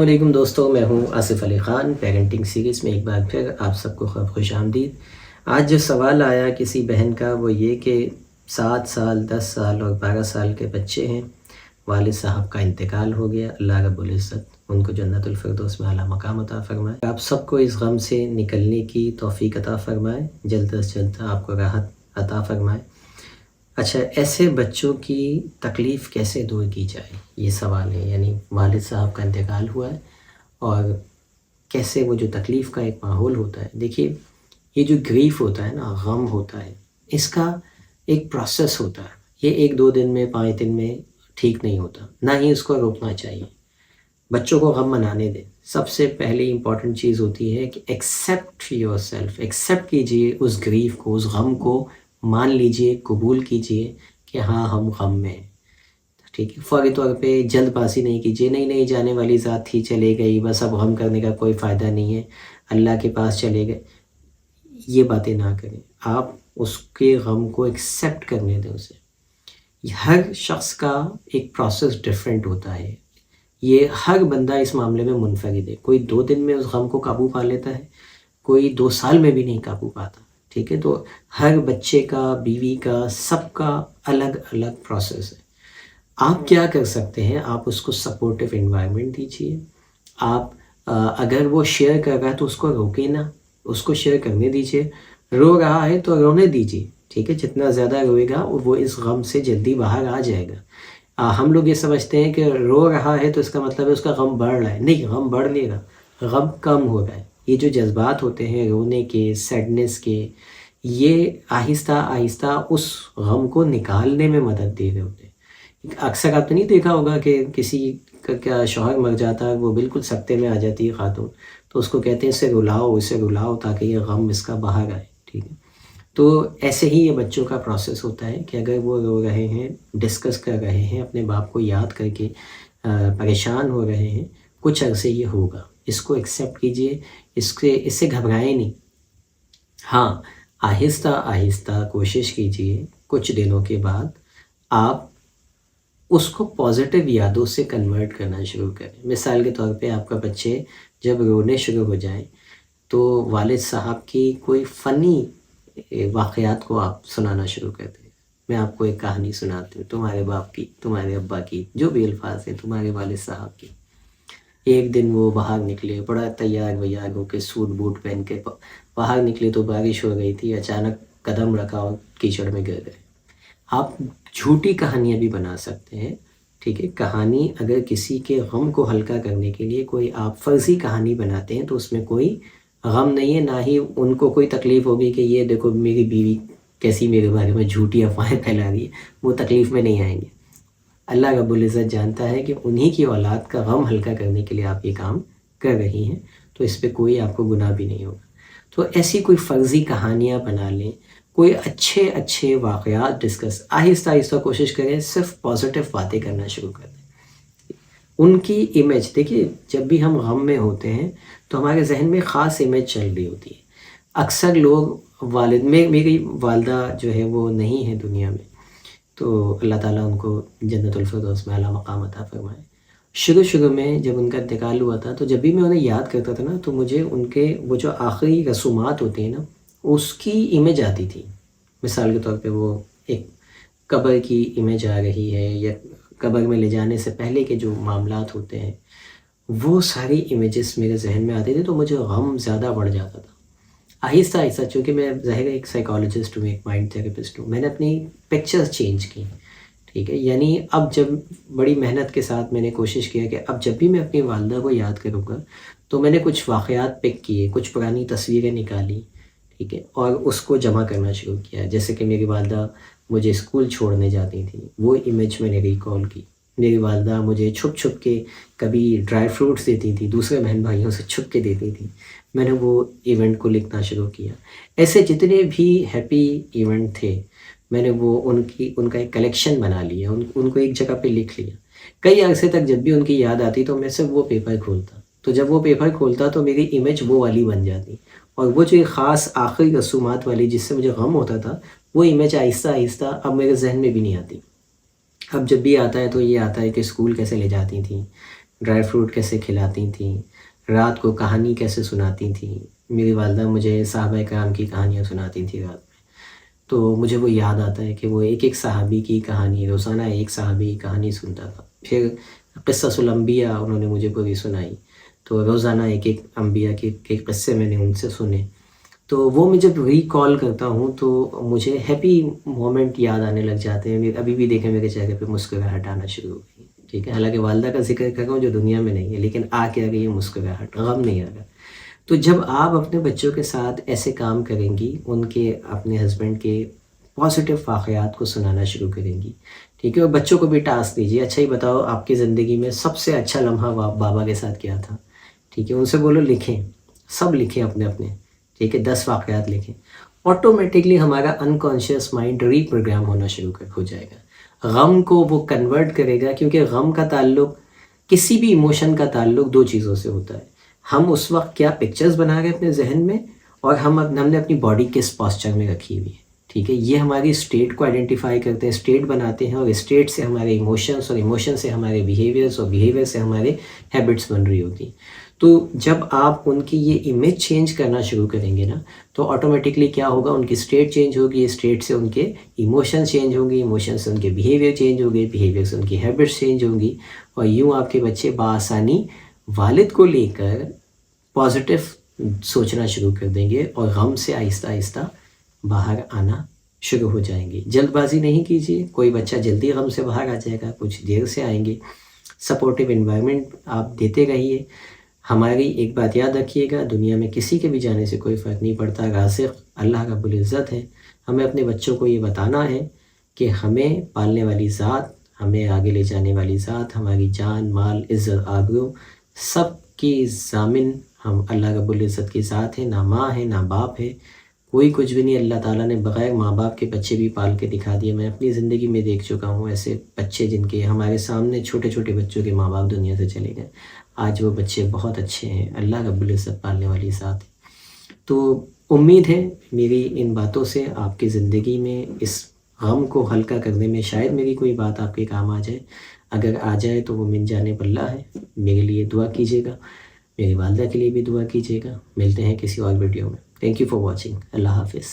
علیکم دوستوں، میں ہوں آصف علی خان۔ پیرنٹنگ سیریز میں ایک بار پھر آپ سب کو خوش آمدید۔ آج جو سوال آیا کسی بہن کا وہ یہ کہ 7 سال 10 سال اور 12 سال کے بچے ہیں، والد صاحب کا انتقال ہو گیا، اللہ رب العزت ان کو جنت الفردوس میں اعلیٰ مقام عطا فرمائے۔ آپ سب کو اس غم سے نکلنے کی توفیق عطا فرمائے، جلد از جلد آپ کو راحت عطا فرمائے۔ اچھا، ایسے بچوں کی تکلیف کیسے دور کی جائے، یہ سوال ہے۔ یعنی والد صاحب کا انتقال ہوا ہے اور کیسے وہ جو تکلیف کا ایک ماحول ہوتا ہے۔ دیکھیے، یہ جو گریف ہوتا ہے نا، غم ہوتا ہے، اس کا ایک پروسیس ہوتا ہے۔ یہ 1-2 دن میں 5 دن میں ٹھیک نہیں ہوتا، نہ ہی اس کو روکنا چاہیے۔ بچوں کو غم منانے دیں۔ سب سے پہلی امپورٹنٹ چیز ہوتی ہے کہ ایکسیپٹ یور سیلف، ایکسیپٹ کیجئے اس گریف کو، اس غم کو مان لیجئے، قبول کیجئے کہ ہاں ہم غم میں ہیں، ٹھیک ہے۔ فوری طور پہ جلد بازی نہیں کیجئے، نہیں جانے والی ذات تھی، چلے گئی، بس اب غم کرنے کا کوئی فائدہ نہیں ہے، اللہ کے پاس چلے گئے، یہ باتیں نہ کریں۔ آپ اس کے غم کو ایکسیپٹ کرنے دیں اسے۔ ہر شخص کا ایک پروسیس ڈیفرنٹ ہوتا ہے، یہ ہر بندہ اس معاملے میں منفرد ہے۔ کوئی 2 دن میں اس غم کو قابو پا لیتا ہے، کوئی 2 سال میں بھی نہیں قابو پاتا، ٹھیک ہے۔ تو ہر بچے کا، بیوی کا، سب کا الگ الگ پروسیس ہے۔ آپ کیا کر سکتے ہیں؟ آپ اس کو سپورٹیو انوائرمنٹ دیجیے۔ آپ اگر وہ شیئر کر رہا ہے تو اس کو روکے نہ، اس کو شیئر کرنے دیجیے۔ رو رہا ہے تو رونے دیجیے، ٹھیک ہے۔ جتنا زیادہ روئے گا وہ اس غم سے جلدی باہر آ جائے گا۔ ہم لوگ یہ سمجھتے ہیں کہ رو رہا ہے تو اس کا مطلب ہے اس کا غم بڑھ رہا ہے۔ نہیں، غم بڑھ نہیں رہا، غم کم ہو رہا ہے۔ یہ جو جذبات ہوتے ہیں رونے کے، سیڈنس کے، یہ آہستہ آہستہ اس غم کو نکالنے میں مدد دے رہے ہوتے ہیں۔ اکثر آپ نے نہیں دیکھا ہوگا کہ کسی کا کیا شوہر مر جاتا ہے، وہ بالکل سکتے میں آ جاتی ہے خاتون، تو اس کو کہتے ہیں اسے رلاؤ، اسے رلاؤ تاکہ یہ غم اس کا باہر آئے، ٹھیک ہے۔ تو ایسے ہی یہ بچوں کا پروسیس ہوتا ہے کہ اگر وہ رو رہے ہیں، ڈسکس کر رہے ہیں، اپنے باپ کو یاد کر کے پریشان ہو رہے ہیں، کچھ عرصے یہ ہوگا، اس کو ایکسیپٹ کیجئے، اس سے گھبرائیں نہیں۔ ہاں، آہستہ آہستہ کوشش کیجئے، کچھ دنوں کے بعد آپ اس کو پازیٹیو یادوں سے کنورٹ کرنا شروع کریں۔ مثال کے طور پہ آپ کا بچے جب رونے شروع ہو جائیں تو والد صاحب کی کوئی فنی واقعات کو آپ سنانا شروع کر دیں۔ میں آپ کو ایک کہانی سناتی ہوں، تمہارے باپ کی، تمہارے ابا کی، جو بھی الفاظ ہیں، تمہارے والد صاحب کی۔ ایک دن وہ باہر نکلے، بڑا تیار ویار ہو کے، سوٹ بوٹ پہن کے باہر نکلے تو بارش ہو گئی تھی، اچانک قدم رکھا اور کیچڑ میں گر گئے۔ آپ جھوٹی کہانیاں بھی بنا سکتے ہیں، ٹھیک ہے۔ کہانی اگر کسی کے غم کو ہلکا کرنے کے لیے کوئی آپ فرضی کہانی بناتے ہیں تو اس میں کوئی غم نہیں ہے، نہ ہی ان کو کوئی تکلیف ہوگی کہ یہ دیکھو میری بیوی کیسی میرے بارے میں جھوٹی افواہیں پھیلا رہی ہے، وہ تکلیف میں نہیں آئیں گے۔ اللہ رب العزت جانتا ہے کہ انہی کی اولاد کا غم ہلکا کرنے کے لیے آپ یہ کام کر رہی ہیں، تو اس پہ کوئی آپ کو گناہ بھی نہیں ہوگا۔ تو ایسی کوئی فرضی کہانیاں بنا لیں، کوئی اچھے واقعات ڈسکس، آہستہ آہستہ کوشش کریں، صرف پازیٹیو باتیں کرنا شروع کر دیں۔ ان کی امیج دیکھیے، جب بھی ہم غم میں ہوتے ہیں تو ہمارے ذہن میں خاص امیج چل رہی ہوتی ہے۔ اکثر لوگ میری والدہ جو ہے وہ نہیں ہے دنیا میں، تو اللہ تعالیٰ ان کو جنت الفردوس میں اعلیٰ مقام عطا فرمائے۔ شروع میں جب ان کا انتقال ہوا تھا تو جب بھی میں انہیں یاد کرتا تھا نا، تو مجھے ان کے وہ جو آخری رسومات ہوتے ہیں نا، اس کی امیج آتی تھی۔ مثال کے طور پہ وہ ایک قبر کی امیج آ رہی ہے، یا قبر میں لے جانے سے پہلے کے جو معاملات ہوتے ہیں، وہ ساری امیجز میرے ذہن میں آتی تھی، تو مجھے غم زیادہ بڑھ جاتا تھا۔ آہستہ آہستہ، چونکہ میں ظاہر ایک سائیکالوجسٹ ہوں، ایک مائنڈ تھراپسٹ ہوں، میں نے اپنی پکچرز چینج کی، ٹھیک ہے۔ یعنی اب جب بڑی محنت کے ساتھ میں نے کوشش کیا کہ اب جب بھی میں اپنی والدہ کو یاد کروں گا تو میں نے کچھ واقعات پک کیے، کچھ پرانی تصویریں نکالی، ٹھیک ہے، اور اس کو جمع کرنا شروع کیا۔ جیسے کہ میری والدہ مجھے اسکول چھوڑنے جاتی تھیں، وہ امیج میں نے ریکال کی۔ میری والدہ مجھے چھپ کے کبھی ڈرائی فروٹس دیتی تھی، دوسرے بہن بھائیوں سے چھپ کے دیتی تھی، میں نے وہ ایونٹ کو لکھنا شروع کیا۔ ایسے جتنے بھی ہیپی ایونٹ تھے، میں نے وہ ان کا ایک کلیکشن بنا لیا، ان کو ایک جگہ پہ لکھ لیا۔ کئی عرصے تک جب بھی ان کی یاد آتی تو میں صرف وہ پیپر کھولتا، تو جب وہ پیپر کھولتا تو میری امیج وہ والی بن جاتی، اور وہ جو ایک خاص آخری رسومات والی جس سے مجھے غم ہوتا تھا، وہ امیج آہستہ آہستہ اب میرے ذہن میں بھی نہیں آتی۔ اب جب بھی آتا ہے تو یہ آتا ہے کہ اسکول کیسے لے جاتی تھیں، ڈرائی فروٹ کیسے کھلاتی تھیں، رات کو کہانی کیسے سناتی تھیں. میری والدہ مجھے صحابہ کرام کی کہانیاں سناتی تھیں رات میں. تو مجھے وہ یاد آتا ہے کہ وہ ایک ایک صحابی کی کہانی، روزانہ ایک صحابی کی کہانی سنتا تھا. پھر قصص الانبیاء انہوں نے مجھے پوری سنائی، تو روزانہ ایک ایک انبیاء کے قصے میں نے ان سے سنے. تو وہ میں جب ریکال کرتا ہوں تو مجھے ہیپی مومنٹ یاد آنے لگ جاتے ہیں. ابھی بھی دیکھیں میرے چہرے پہ مسکراہٹ آنا شروع ہو گئی. ٹھیک ہے، حالانکہ والدہ کا ذکر کر رہا ہوں جو دنیا میں نہیں ہے، لیکن آ کے آ گئی ہے مسکراہٹ، غم نہیں آ رہا. تو جب آپ اپنے بچوں کے ساتھ ایسے کام کریں گی، ان کے اپنے ہسبینڈ کے پازیٹیو واقعات کو سنانا شروع کریں گی، ٹھیک ہے، اور بچوں کو بھی ٹاسک دیجیے، اچھا ہی بتاؤ آپ کی زندگی میں سب سے اچھا لمحہ بابا کے ساتھ کیا تھا. ٹھیک ہے، ان سے بولو لکھیں، سب لکھیں اپنے اپنے. ٹھیک ہے، 10 واقعات لکھیں. آٹومیٹکلی ہمارا انکانشیس مائنڈ ری پروگرام ہونا شروع ہو جائے گا. غم کو وہ کنورٹ کرے گا، کیونکہ غم کا تعلق، کسی بھی ایموشن کا تعلق 2 چیزوں سے ہوتا ہے. ہم اس وقت کیا پکچرز بنا رہے ہیں اپنے ذہن میں، اور ہم نے اپنی باڈی کس پاسچر میں رکھی ہوئی ہے. ٹھیک ہے، یہ ہماری اسٹیٹ کو آئیڈینٹیفائی کرتے ہیں، اسٹیٹ بناتے ہیں، اور اسٹیٹ سے ہمارے ایموشنس، اور ایموشن سے ہمارے بیہیویئرس، اور بیہیویئر سے ہمارے ہیبٹس بن رہی ہوتی ہیں. تو جب آپ ان کی یہ امیج چینج کرنا شروع کریں گے نا، تو آٹومیٹکلی کیا ہوگا، ان کی اسٹیٹ چینج ہوگی، اسٹیٹ سے ان کے ایموشن چینج ہوں گی، ایموشن سے ان کے بیہیویئر چینج ہوں گے، بیہیویئر سے ان کی ہیبٹس چینج ہوں گی، اور یوں آپ کے بچے بآسانی والد کو لے کر پازیٹیو سوچنا شروع کر دیں گے، اور غم سے آہستہ آہستہ باہر آنا شروع ہو جائیں گے. جلد بازی نہیں کیجیے، کوئی بچہ جلدی غم سے باہر آ جائے گا، کچھ دیر سے آئیں گے. سپورٹیو انوائرمنٹ آپ دیتے رہیے. ہماری ایک بات یاد رکھیے گا، دنیا میں کسی کے بھی جانے سے کوئی فرق نہیں پڑتا، رازق اللہ رب العزت ہے. ہمیں اپنے بچوں کو یہ بتانا ہے کہ ہمیں پالنے والی ذات، ہمیں آگے لے جانے والی ذات، ہماری جان، مال، عزت، آبرو، سب کی ضامن ہم اللہ رب العزت کی ذات ہے. نہ ماں ہے، نہ باپ ہے، کوئی کچھ بھی نہیں. اللہ تعالیٰ نے بغیر ماں باپ کے بچے بھی پال کے دکھا دیے. میں اپنی زندگی میں دیکھ چکا ہوں ایسے بچے جن کے ہمارے سامنے چھوٹے چھوٹے بچوں کے ماں باپ دنیا سے چلے گئے. آج وہ بچے بہت اچھے ہیں، اللہ رب العزت پالنے والی ذات ہے. تو امید ہے میری ان باتوں سے آپ کی زندگی میں اس غم کو ہلکا کرنے میں شاید میری کوئی بات آپ کے کام آ جائے. اگر آ جائے تو وہ من جانب اللہ ہے. میرے لیے دعا کیجیے گا، میری والدہ کے لیے بھی دعا کیجیے گا. ملتے ہیں کسی اور ویڈیو میں. Thank you for watching. اللہ حافظ.